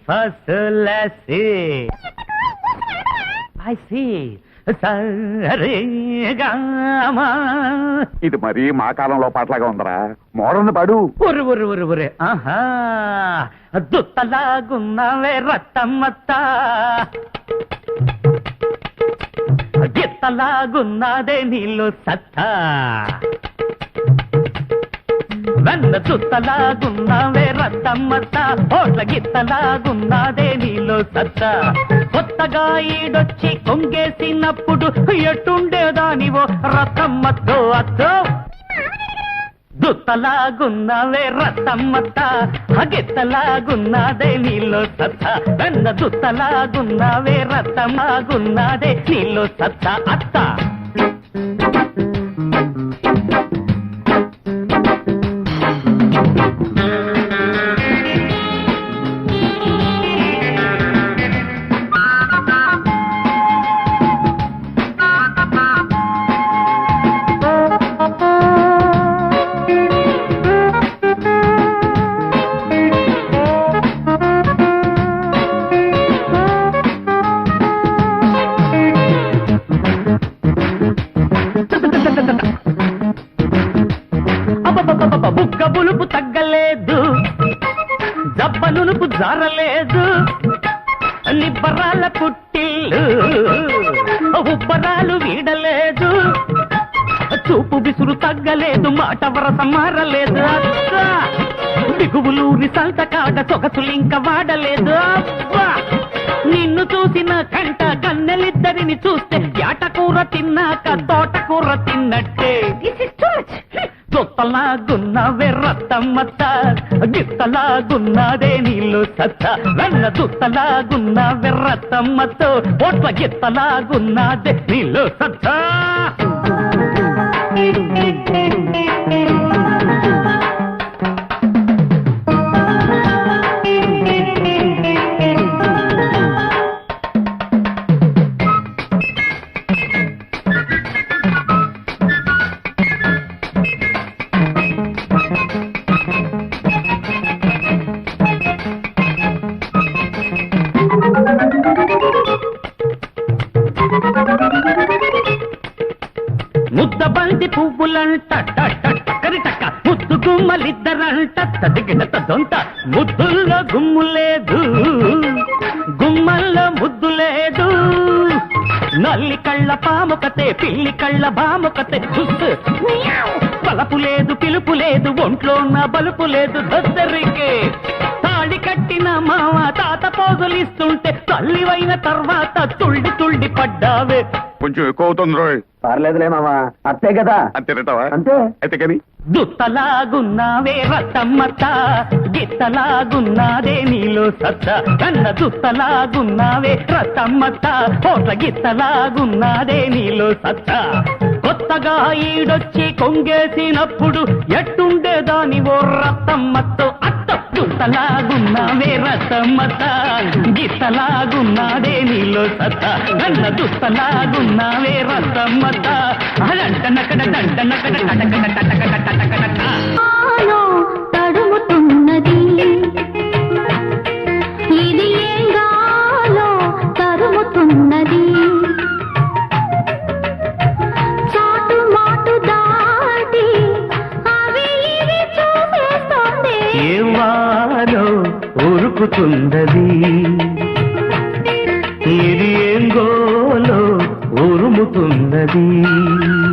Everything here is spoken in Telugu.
ఫసులసి ఐ సీ సరిగమ. ఇది మరీ మా కాలంలో పాటలాగా ఉందరా, మోడర్న్ పాడు. ఒరు ఒరు ఒరు ఒరే ఆహా, దుత్తలాగున్నవే రత్తమ్మత్త, గిత్తలాగున్నదే నీళ్ళు సత్తా, వెన్న దుత్తలాగున్నవే రత్తమ్మత్త, ఓట్ల గిత్తలాగున్నదే నీళ్ళు సత్తా. కొత్తగా ఈడొచ్చి కొంగేసినప్పుడు ఎట్టుండేదానివో రత్తమ్మతో అత్తో. దుత్తలాగున్నవే రత్తమ్మత్త, గిత్తలాగున్నదే నీళ్ళు సత్త, వెన్న దుత్తలాగున్నవే రత్తమ్మగున్నదే నీళ్ళు సత్త అత్త. బుగ్గ బులుపు తగ్గలేదు, జబ్బ నునుపు జారలేదు, నిబ్బరాల పుట్టిల్లు ఉబ్బరాలు వీడలేదు, చూపు విసురు తగ్గలేదు, మాట వరస మారలేదు, అబ్బా బిగువులూరి సంతకాడ సొగసులింక వాడలేదు, అబ్బా నిన్ను చూసిన కంట గన్నెలిద్దరిని చూస్తే యాటకూర తిన్నాక తోటకూర తిన్నట్టే. దుత్తలాగున్నవే రత్తమ్మత్త, గిత్తలాగున్నదే నీళ్ళు సత్త, వెన్న దుత్తలాగున్నవే రత్తమ్మతో, ఓట్ల గిత్తలాగున్నదే నీళ్ళు సత్త. ముద్ద బంతి పువ్వులంట కరిటక్క, ముద్దు గుమ్మలిద్దరంట తదిగినత దొంత, ముద్దుల్లో గుమ్ము లేదు, గుమ్మల్లో ముద్దు లేదు, నల్లి కళ్ళ పాముకతే పిల్లి కళ్ళ బాముకతే, పలపు లేదు పిలుపు లేదు, ఒంట్లో నా బలుపు లేదు, దద్దరికే తాళి కట్టిన మామ తాత పోజులిస్తుంటే తల్లివైన తర్వాత తుళ్ళి తుళ్ళి పడ్డావే. కొంచెం ఎక్కువ అవుతుంది రోయ్. పర్లేదులే మామా, అంతే కదా. అంతేనటావా? అంతే. అయితే కానీ దుత్తలాగున్నావే రత్తమ్మత్త, గిత్తలాగున్నాదే నీలో సత్త, కన్న దుత్తలాగున్నావే రత్తమ్మత్త, ఓట్ల గిత్తలాగున్నాదే నీలో సత్త. కొత్తగా ఈడొచ్చి కొంగేసినప్పుడు ఎట్టుండేదాని ఓ రత్తమ్మత్తో అత్త. దుత్తలాగున్నావే రత్తమ్మత్త, గిత్తలాగున్నాదే నీలో సత్త, కన్న దుత్తలాగున్నావే రత్తమ్మత్త, అలంటనకడ దంటనకడ టటకడ టటకడ టటకడ తడుముతున్నది ఇది ఏం గాలో తరుముతున్నది, చాటు మాటు దాటి అవి ఇవి చూసేస్తోంది, ఏవాలో ఉరుకుతున్నది, ఇది ఏం గోలో ఉరుముతున్నది.